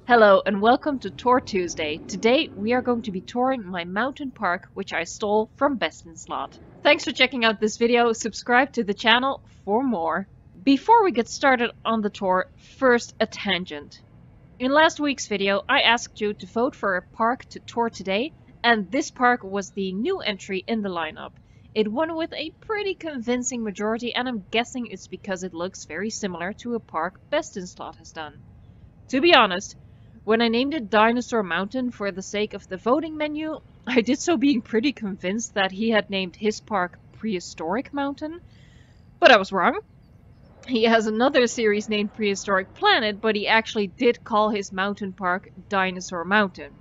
Hello and welcome to Tour Tuesday. Today we are going to be touring my mountain park, which I stole from Best in Slot. Thanks for checking out this video, subscribe to the channel for more. Before we get started on the tour, first a tangent. In last week's video I asked you to vote for a park to tour today, and this park was the new entry in the lineup. It won with a pretty convincing majority, and I'm guessing it's because it looks very similar to a park Best in Slot has done. To be honest, when I named it Dinosaur Mountain for the sake of the voting menu, I did so being pretty convinced that he had named his park Prehistoric Mountain, but I was wrong. He has another series named Prehistoric Planet, but he actually did call his mountain park Dinosaur Mountain.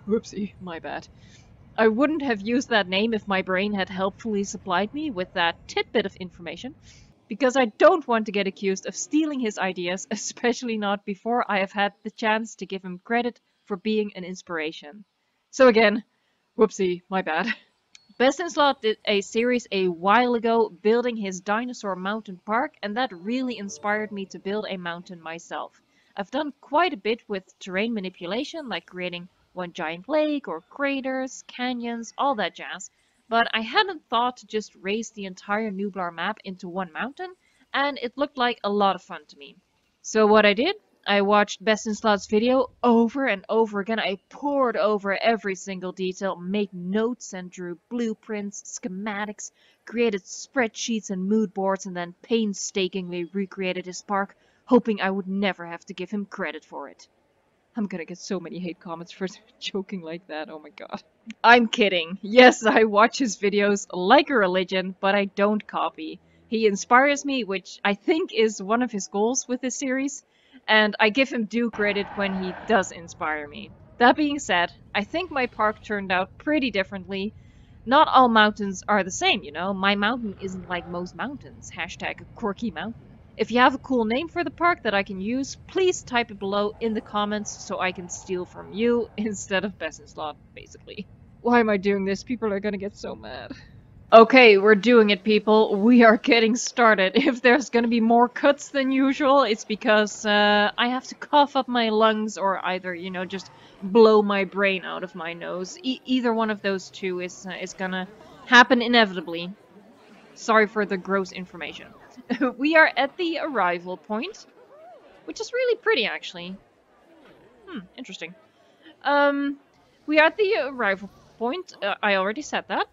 Whoopsie, my bad. I wouldn't have used that name if my brain had helpfully supplied me with that tidbit of information, because I don't want to get accused of stealing his ideas, especially not before I have had the chance to give him credit for being an inspiration. So again, whoopsie, my bad. Best in Slot did a series a while ago building his Dinosaur Mountain Park, and that really inspired me to build a mountain myself. I've done quite a bit with terrain manipulation, like creating one giant lake or craters, canyons, all that jazz. But I hadn't thought to just raise the entire Nublar map into one mountain, and it looked like a lot of fun to me. So what I did, I watched Best in Slot's video over and over again. I pored over every single detail, made notes and drew blueprints, schematics, created spreadsheets and mood boards, and then painstakingly recreated his park, hoping I would never have to give him credit for it. I'm gonna get so many hate comments for joking like that, oh my god. I'm kidding. Yes, I watch his videos like a religion, but I don't copy. He inspires me, which I think is one of his goals with this series, and I give him due credit when he does inspire me. That being said, I think my park turned out pretty differently. Not all mountains are the same, you know? My mountain isn't like most mountains. Hashtag quirky mountain. If you have a cool name for the park that I can use, please type it below in the comments so I can steal from you instead of Best in Slot, basically. Why am I doing this? People are gonna get so mad. Okay, we're doing it, people. We are getting started. If there's gonna be more cuts than usual, it's because I have to cough up my lungs or either, you know, just blow my brain out of my nose. Either one of those two is gonna happen inevitably. Sorry for the gross information. We are at the arrival point, which is really pretty, actually. Interesting. We are at the arrival point. I already said that.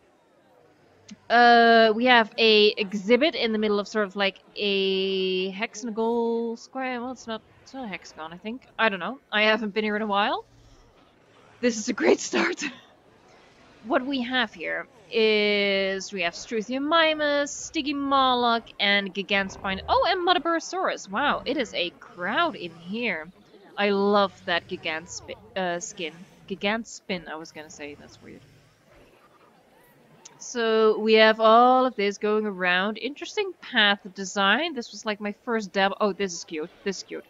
We have a exhibit in the middle of sort of like a hexagonal square. Well, it's not a hexagon, I think. I don't know. I haven't been here in a while. This is a great start. What we have here is we have Struthiomimus, Stygimoloch, and Giganspine. Oh, and Majungasaurus. Wow, it is a crowd in here. I love that skin. Gigantspin, I was gonna say. That's weird. So we have all of this going around. Interesting path design. This was like my first dab. Oh, this is cute. This is cute.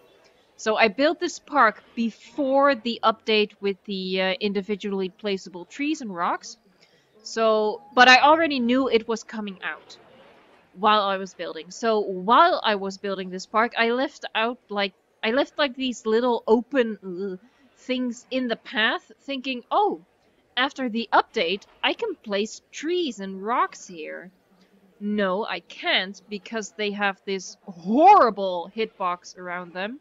So I built this park before the update with the individually placeable trees and rocks. So, but I already knew it was coming out while I was building. So while I was building this park, I left like these little open things in the path, thinking, oh, after the update, I can place trees and rocks here. No, I can't, because they have this horrible hitbox around them.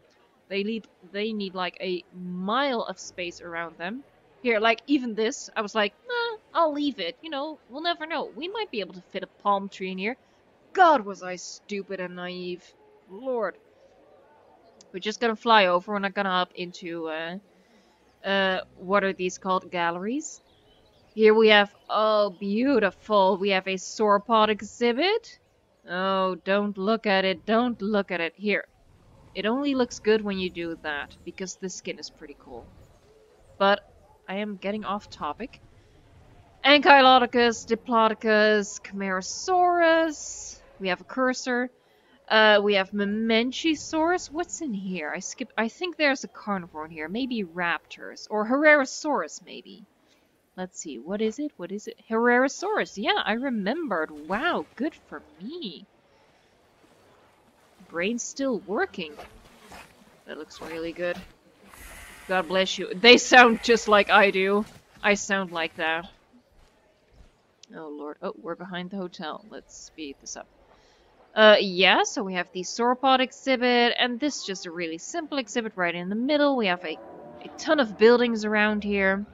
They need like a mile of space around them. Here, like even this, I was like, nah, I'll leave it. You know, we'll never know. We might be able to fit a palm tree in here. God, was I stupid and naive. Lord. We're just gonna fly over. We're not gonna up into, what are these called? Galleries. Here we have, oh, beautiful. We have a sauropod exhibit. Oh, don't look at it. Don't look at it. Here. It only looks good when you do that, because the skin is pretty cool. But I am getting off topic. Ankylodocus, Diplodocus, Camarasaurus. We have a cursor. We have Memenchisaurus. What's in here? I think there's a carnivore in here. Maybe raptors. Or Herrerasaurus, maybe. Let's see. What is it? What is it? Herrerasaurus. Yeah, I remembered. Wow, good for me. Brain's still working. That looks really good. God bless you. They sound just like I do. I sound like that. Oh lord. Oh, we're behind the hotel. Let's speed this up. Yeah, so we have the sauropod exhibit, and this is just a really simple exhibit right in the middle. We have a ton of buildings around here.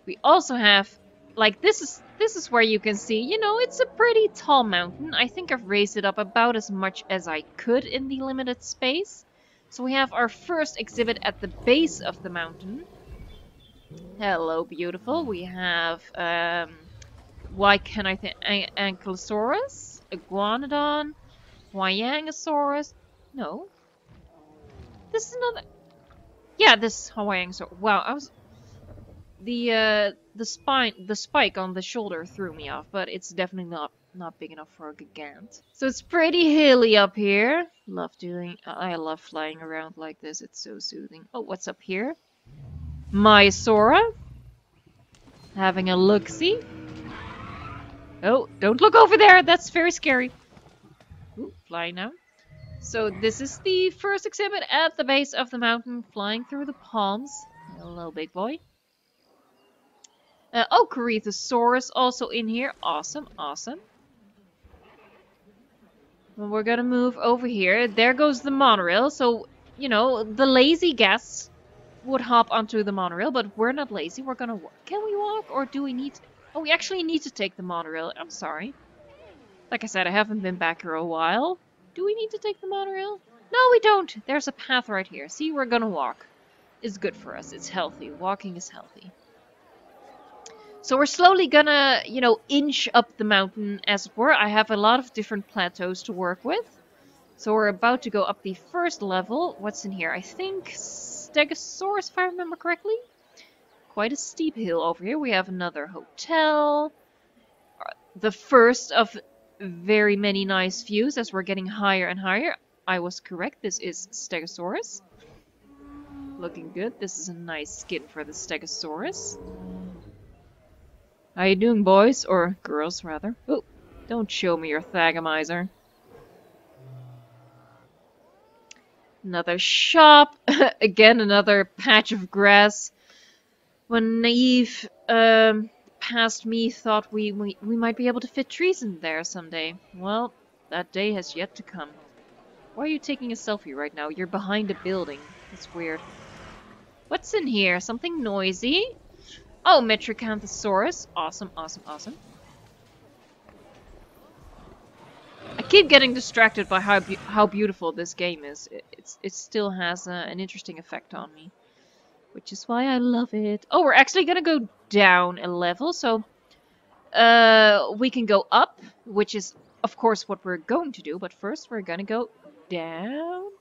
We also have, like, this is where you can see, you know, it's a pretty tall mountain. I think I've raised it up about as much as I could in the limited space. So we have our first exhibit at the base of the mountain. Hello, beautiful. We have, why can I think, Ankylosaurus, Iguanodon, Majungasaurus. No. This is another, yeah, this is Majungasaurus. Wow, I was, the spike on the shoulder threw me off, but it's definitely not big enough for a gigant. So it's pretty hilly up here. I love flying around like this. It's so soothing. Oh, what's up here? Mysora. Having a look-see. Oh, don't look over there. That's very scary. Ooh, flying now. So this is the first exhibit at the base of the mountain, flying through the palms. Hello, big boy. Oh, Carcharodontosaurus also in here. Awesome, awesome. Well, we're gonna move over here. There goes the monorail. So, you know, the lazy guests would hop onto the monorail, but we're not lazy. We're gonna walk. Can we walk, or do we need to? Oh, we actually need to take the monorail. I'm sorry. Like I said, I haven't been back here a while. Do we need to take the monorail? No, we don't. There's a path right here. See, we're gonna walk. It's good for us. It's healthy. Walking is healthy. So we're slowly gonna, you know, inch up the mountain, as it were. I have a lot of different plateaus to work with. So we're about to go up the first level. What's in here? I think Stegosaurus, if I remember correctly. Quite a steep hill over here. We have another hotel. The first of very many nice views as we're getting higher and higher. I was correct. This is Stegosaurus. Looking good. This is a nice skin for the Stegosaurus. How you doing, boys? Or girls, rather. Oh, don't show me your Thagomizer. Another shop. Again, another patch of grass. When naive past me thought we might be able to fit trees in there someday. Well, that day has yet to come. Why are you taking a selfie right now? You're behind a building. That's weird. What's in here? Something noisy? Oh, Majungasaurus. Awesome, awesome, awesome. I keep getting distracted by how beautiful this game is. It still has an interesting effect on me. Which is why I love it. Oh, we're actually gonna go down a level, so we can go up, which is, of course, what we're going to do. But first, we're gonna go down.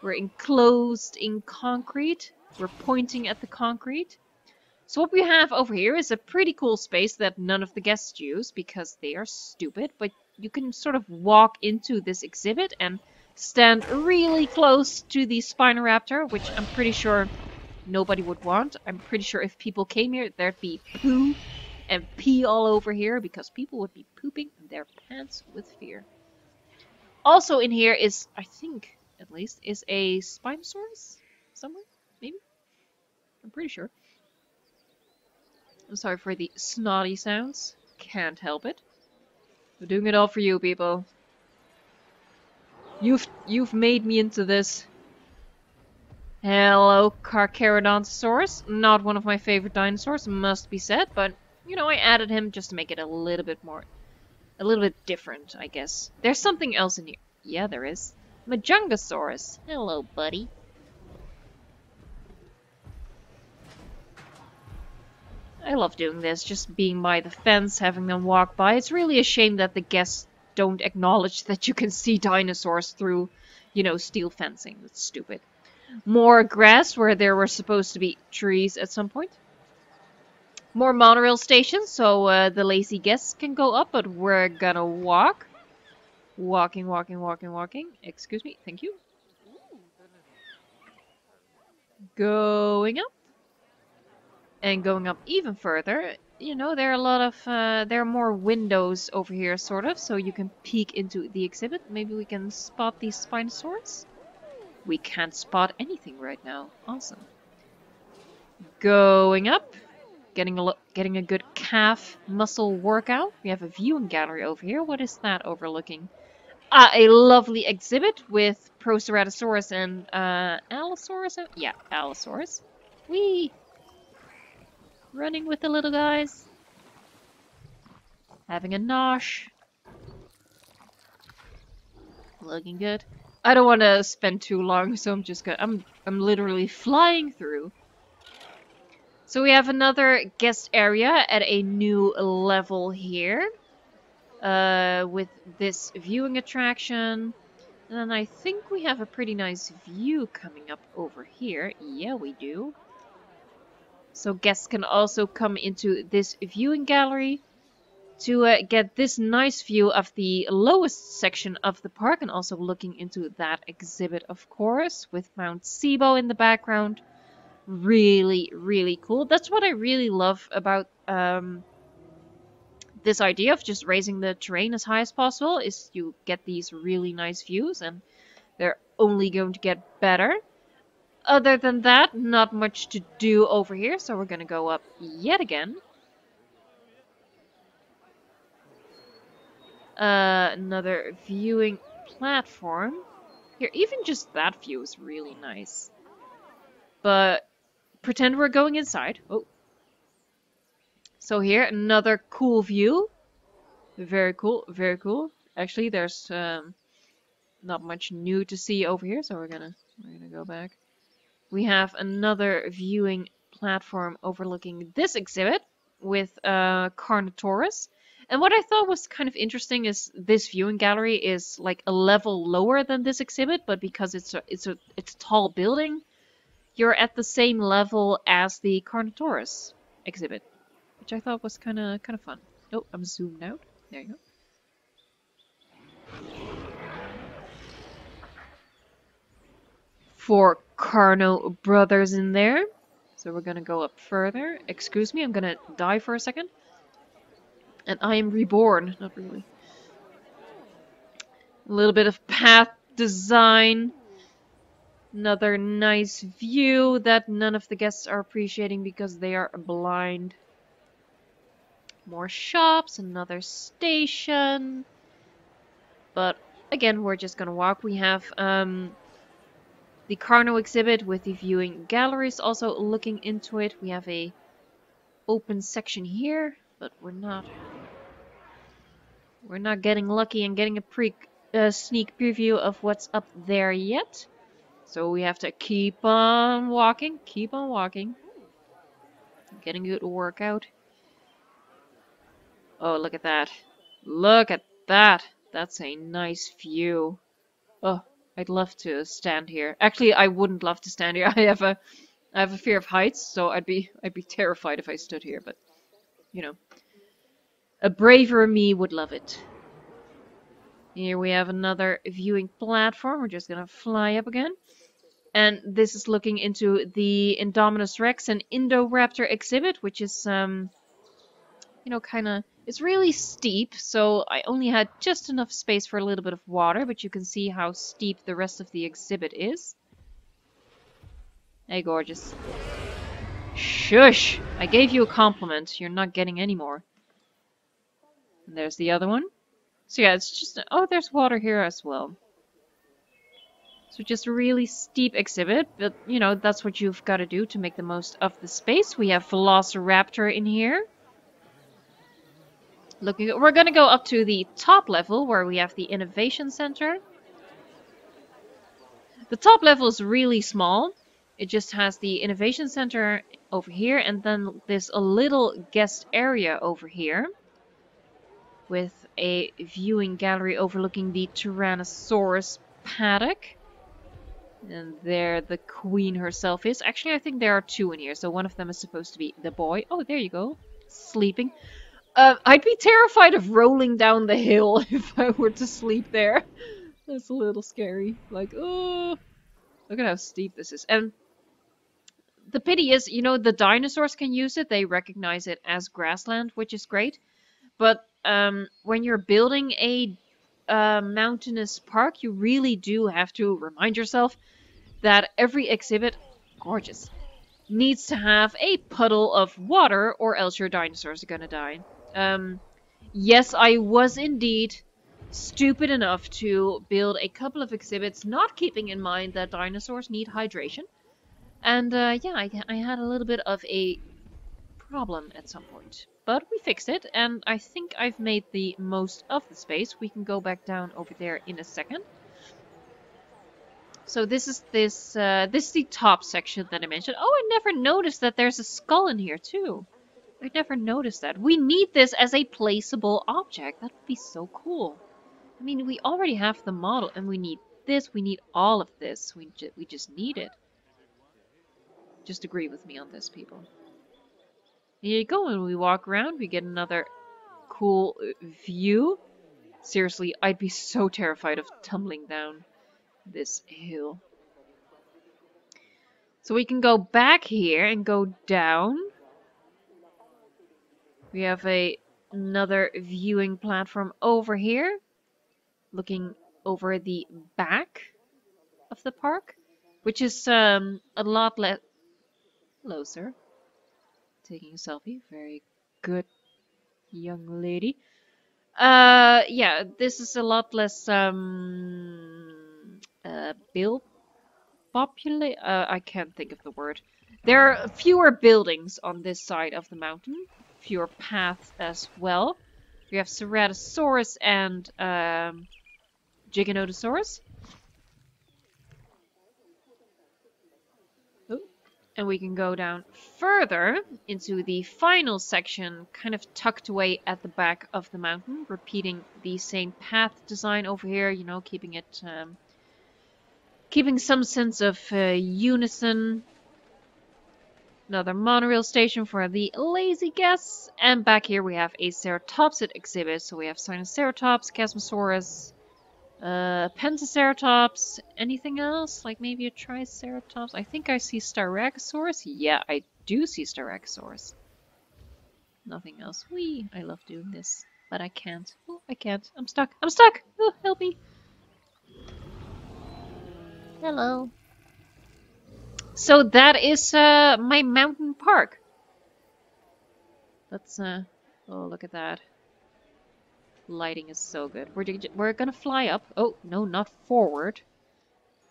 We're enclosed in concrete. We're pointing at the concrete. So what we have over here is a pretty cool space that none of the guests use because they are stupid. But you can sort of walk into this exhibit and stand really close to the Spinoraptor, which I'm pretty sure nobody would want. I'm pretty sure if people came here, there'd be poo and pee all over here because people would be pooping their pants with fear. Also in here is, I think, at least, is a Spinosaurus somewhere, maybe? I'm pretty sure. I'm sorry for the snotty sounds. Can't help it. We're doing it all for you, people. You've made me into this. Hello, Carcharodontosaurus. Not one of my favorite dinosaurs, must be said, but you know, I added him just to make it a little bit different, I guess. There's something else in here. Yeah, there is. Majungasaurus. Hello, buddy. I love doing this, just being by the fence, having them walk by. It's really a shame that the guests don't acknowledge that you can see dinosaurs through, you know, steel fencing. That's stupid. More grass where there were supposed to be trees at some point. More monorail stations, so the lazy guests can go up, but we're gonna walk. Walking, walking, walking, walking. Excuse me, thank you. Going up. And going up even further, you know, there are a lot of, there are more windows over here, sort of, so you can peek into the exhibit. Maybe we can spot these Spinosaurus? We can't spot anything right now. Awesome. Going up. Getting a good calf muscle workout. We have a viewing gallery over here. What is that overlooking? A lovely exhibit with Proceratosaurus and Allosaurus. Yeah, Allosaurus. Whee! Running with the little guys. Having a nosh. Looking good. I don't want to spend too long, so I'm just gonna. I'm literally flying through. So we have another guest area at a new level here. With this viewing attraction. And then I think we have a pretty nice view coming up over here. Yeah, we do. So guests can also come into this viewing gallery to get this nice view of the lowest section of the park, and also looking into that exhibit, of course, with Mount Sibo in the background. Really, really cool. That's what I really love about this idea of just raising the terrain as high as possible, is you get these really nice views, and they're only going to get better. Other than that, not much to do over here, so we're gonna go up yet again. Another viewing platform. Here, even just that view is really nice. But pretend we're going inside. Oh. So here, another cool view. Very cool, very cool. Actually, there's not much new to see over here, so we're gonna go back. We have another viewing platform overlooking this exhibit with Carnotaurus. And what I thought was kind of interesting is this viewing gallery is like a level lower than this exhibit, but because it's a tall building, you're at the same level as the Carnotaurus exhibit, which I thought was kind of fun. Oh, I'm zoomed out. There you go. Four Carno brothers in there. So we're gonna go up further. Excuse me, I'm gonna die for a second. And I am reborn. Not really. A little bit of path design. Another nice view that none of the guests are appreciating because they are blind. More shops, another station. But again, we're just gonna walk. We have the Carno exhibit with the viewing galleries also looking into it. We have a open section here, but we're not getting lucky and getting a sneak preview of what's up there yet. So we have to keep on walking, getting a good workout. Oh, look at that. Look at that. That's a nice view. Oh, I'd love to stand here. Actually, I wouldn't love to stand here. I have a fear of heights, so I'd be terrified if I stood here, but you know, a braver me would love it. Here we have another viewing platform. We're just gonna fly up again. And this is looking into the Indominus Rex and Indo Raptor exhibit, which is you know, it's really steep, so I only had just enough space for a little bit of water, but you can see how steep the rest of the exhibit is. Hey, gorgeous. Shush! I gave you a compliment. You're not getting any more. And there's the other one. So yeah, it's just... Oh, there's water here as well. So just a really steep exhibit, but, you know, that's what you've got to do to make the most of the space. We have Velociraptor in here. We're gonna go up to the top level where we have the Innovation Center. The top level is really small. It just has the Innovation Center over here, and then there's a little guest area over here with a viewing gallery overlooking the Tyrannosaurus paddock. And there the queen herself is. Actually, I think there are two in here, so one of them is supposed to be the boy. Oh, there you go. Sleeping. I'd be terrified of rolling down the hill if I were to sleep there. That's a little scary. Like, oh, look at how steep this is. And the pity is, you know, the dinosaurs can use it. They recognize it as grassland, which is great. But when you're building a mountainous park, you really do have to remind yourself that every exhibit, gorgeous, needs to have a puddle of water, or else your dinosaurs are gonna die. Yes, I was indeed stupid enough to build a couple of exhibits, not keeping in mind that dinosaurs need hydration. And yeah, I had a little bit of a problem at some point. But we fixed it, and I think I've made the most of the space. We can go back down over there in a second. So this is this is the top section that I mentioned. Oh, I never noticed that there's a skull in here too. I never noticed that. We need this as a placeable object. That would be so cool. I mean, we already have the model, and we need this. We need all of this. We just need it. Just agree with me on this, people. Here you go. When we walk around, we get another cool view. Seriously, I'd be so terrified of tumbling down this hill. So we can go back here and go down. We have another viewing platform over here, looking over the back of the park, which is a lot less. Hello, sir. Taking a selfie. Very good, young lady. Yeah, this is a lot less I can't think of the word. There are fewer buildings on this side of the mountain, fewer paths as well. We have Ceratosaurus and Giganotosaurus. Oh, and we can go down further into the final section, kind of tucked away at the back of the mountain, repeating the same path design over here, you know, keeping it keeping some sense of unison. Another monorail station for the lazy guests. And back here we have a ceratopsid exhibit. So we have Spinosaurus, Chasmosaurus, Pentaceratops. Anything else? Like maybe a Triceratops? I think I see Styracosaurus. Yeah, I do see Styracosaurus. Nothing else. Whee! I love doing this. But I can't. Oh, I can't. I'm stuck. I'm stuck! Oh, help me. Hello. So that is my mountain park. Let's oh, look at that. Lighting is so good. We're gonna fly up. Oh, no, not forward.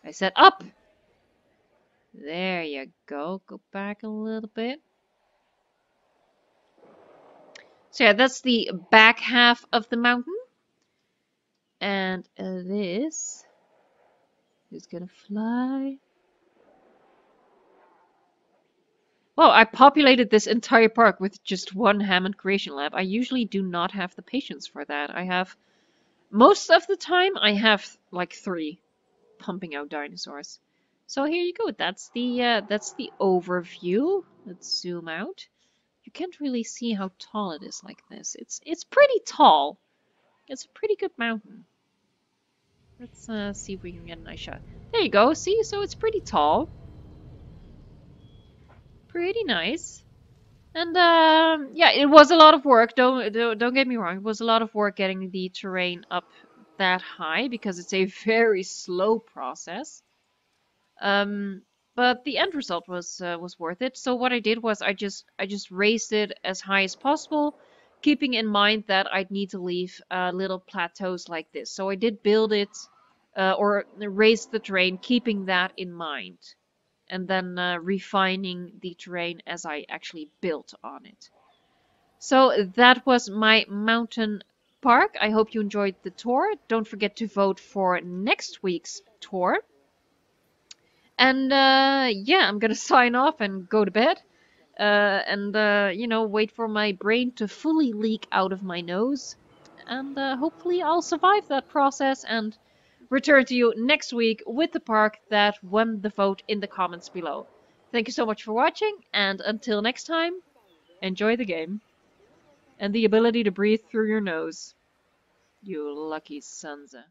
I said up! There you go. Go back a little bit. So yeah, that's the back half of the mountain. And this is gonna fly. Well, I populated this entire park with just one Hammond Creation Lab. I usually do not have the patience for that. Most of the time, I have like 3 pumping out dinosaurs. So here you go. That's the overview. Let's zoom out. You can't really see how tall it is like this. It's pretty tall. It's a pretty good mountain. Let's see if we can get a nice shot. There you go. See, so it's pretty tall. Pretty nice. And yeah, it was a lot of work. Don't get me wrong. It was a lot of work getting the terrain up that high because it's a very slow process. But the end result was worth it. So what I did was I just raised it as high as possible, keeping in mind that I'd need to leave little plateaus like this. So I did build it or raise the terrain, keeping that in mind. And then refining the terrain as I actually built on it. So that was my mountain park. I hope you enjoyed the tour. Don't forget to vote for next week's tour. And yeah, I'm gonna sign off and go to bed. You know, wait for my brain to fully leak out of my nose. And hopefully I'll survive that process and return to you next week with the park that won the vote in the comments below. Thank you so much for watching, and until next time, enjoy the game. And the ability to breathe through your nose. You lucky sons of...